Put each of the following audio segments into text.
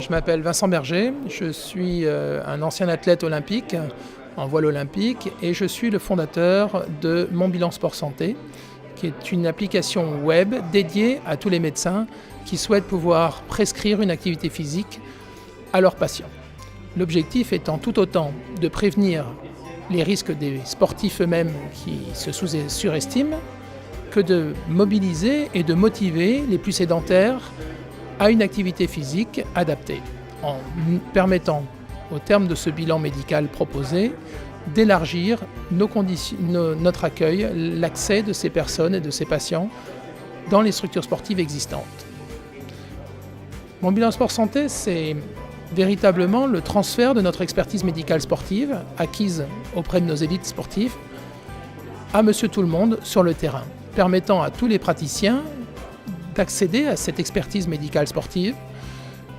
Je m'appelle Vincent Berger, je suis un ancien athlète olympique en voile olympique et je suis le fondateur de Mon Bilan Sport Santé, qui est une application web dédiée à tous les médecins qui souhaitent pouvoir prescrire une activité physique à leurs patients. L'objectif étant tout autant de prévenir les risques des sportifs eux-mêmes qui se surestiment que de mobiliser et de motiver les plus sédentaires à une activité physique adaptée, en permettant, au terme de ce bilan médical proposé, d'élargir notre accueil, l'accès de ces personnes et de ces patients dans les structures sportives existantes. Mon bilan sport santé, c'est véritablement le transfert de notre expertise médicale sportive, acquise auprès de nos élites sportives, à monsieur tout le monde sur le terrain, permettant à tous les praticiens d'accéder à cette expertise médicale sportive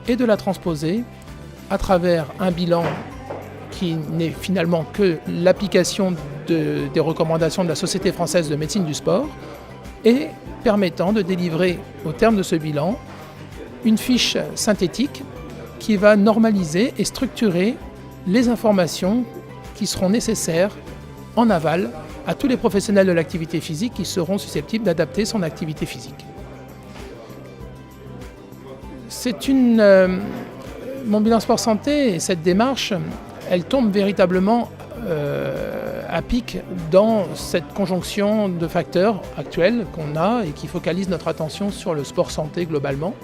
et de la transposer à travers un bilan qui n'est finalement que l'application des recommandations de la Société française de médecine du sport et permettant de délivrer au terme de ce bilan une fiche synthétique qui va normaliser et structurer les informations qui seront nécessaires en aval à tous les professionnels de l'activité physique qui seront susceptibles d'adapter son activité physique. Mon bilan sport santé et cette démarche, elle tombe véritablement à pic dans cette conjonction de facteurs actuels qu'on a et qui focalise notre attention sur le sport santé globalement,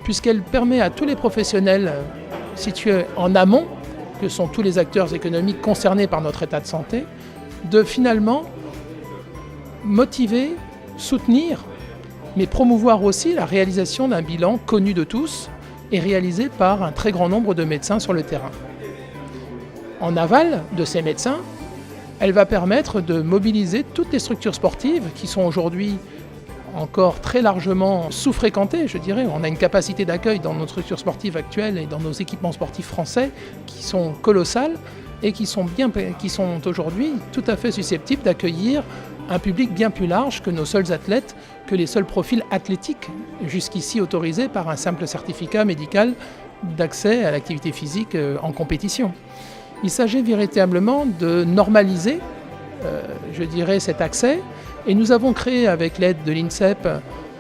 puisqu'elle permet à tous les professionnels situés en amont, que sont tous les acteurs économiques concernés par notre état de santé, de finalement motiver, soutenir, mais promouvoir aussi la réalisation d'un bilan connu de tous et réalisé par un très grand nombre de médecins sur le terrain. En aval de ces médecins, elle va permettre de mobiliser toutes les structures sportives qui sont aujourd'hui encore très largement sous-fréquentées, je dirais. On a une capacité d'accueil dans nos structures sportives actuelles et dans nos équipements sportifs français qui sont colossales et qui sont aujourd'hui tout à fait susceptibles d'accueillir un public bien plus large que nos seuls athlètes, que les seuls profils athlétiques jusqu'ici autorisés par un simple certificat médical d'accès à l'activité physique en compétition. Il s'agit véritablement de normaliser, cet accès, et nous avons créé avec l'aide de l'INSEP,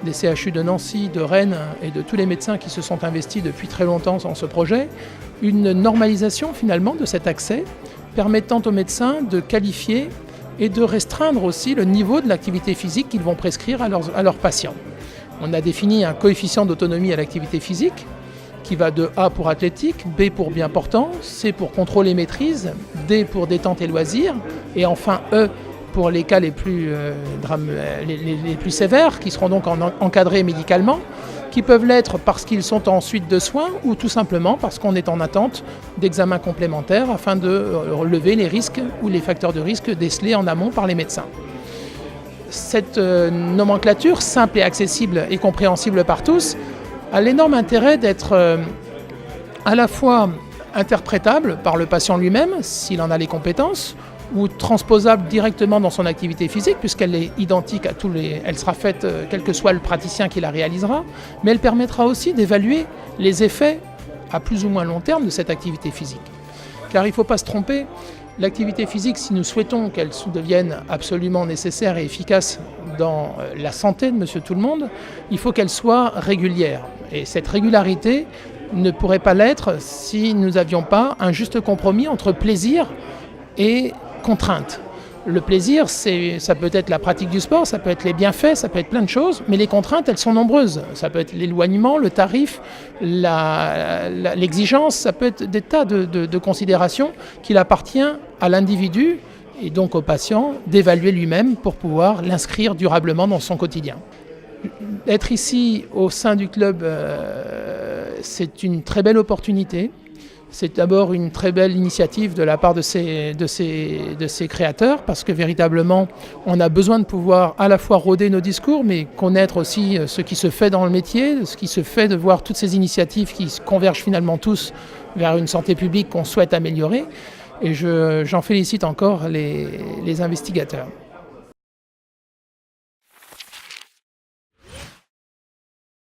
des CHU de Nancy, de Rennes et de tous les médecins qui se sont investis depuis très longtemps dans ce projet, une normalisation finalement de cet accès permettant aux médecins de qualifier et de restreindre aussi le niveau de l'activité physique qu'ils vont prescrire à leurs patients. On a défini un coefficient d'autonomie à l'activité physique qui va de A pour athlétique, B pour bien portant, C pour contrôle et maîtrise, D pour détente et loisirs, et enfin E pour les cas les plus sévères, qui seront donc encadrés médicalement, qui peuvent l'être parce qu'ils sont en suite de soins ou tout simplement parce qu'on est en attente d'examens complémentaires afin de relever les risques ou les facteurs de risque décelés en amont par les médecins. Cette nomenclature simple et accessible et compréhensible par tous a l'énorme intérêt d'être à la fois interprétable par le patient lui-même, s'il en a les compétences, ou transposable directement dans son activité physique, puisqu'elle est identique à elle sera faite quel que soit le praticien qui la réalisera, mais elle permettra aussi d'évaluer les effets à plus ou moins long terme de cette activité physique. Car il ne faut pas se tromper, l'activité physique, si nous souhaitons qu'elle devienne absolument nécessaire et efficace dans la santé de monsieur tout le monde, il faut qu'elle soit régulière. Et cette régularité ne pourrait pas l'être si nous n'avions pas un juste compromis entre plaisir et contraintes. Le plaisir, ça peut être la pratique du sport, ça peut être les bienfaits, ça peut être plein de choses, mais les contraintes, elles sont nombreuses. Ça peut être l'éloignement, le tarif, l'exigence, ça peut être des tas de considérations qu'il appartient à l'individu et donc au patient d'évaluer lui-même pour pouvoir l'inscrire durablement dans son quotidien. Être ici au sein du club, c'est une très belle opportunité. C'est d'abord une très belle initiative de la part de ces créateurs parce que véritablement on a besoin de pouvoir à la fois rôder nos discours mais connaître aussi ce qui se fait dans le métier, ce qui se fait de voir toutes ces initiatives qui convergent finalement tous vers une santé publique qu'on souhaite améliorer et j'en félicite encore les investigateurs.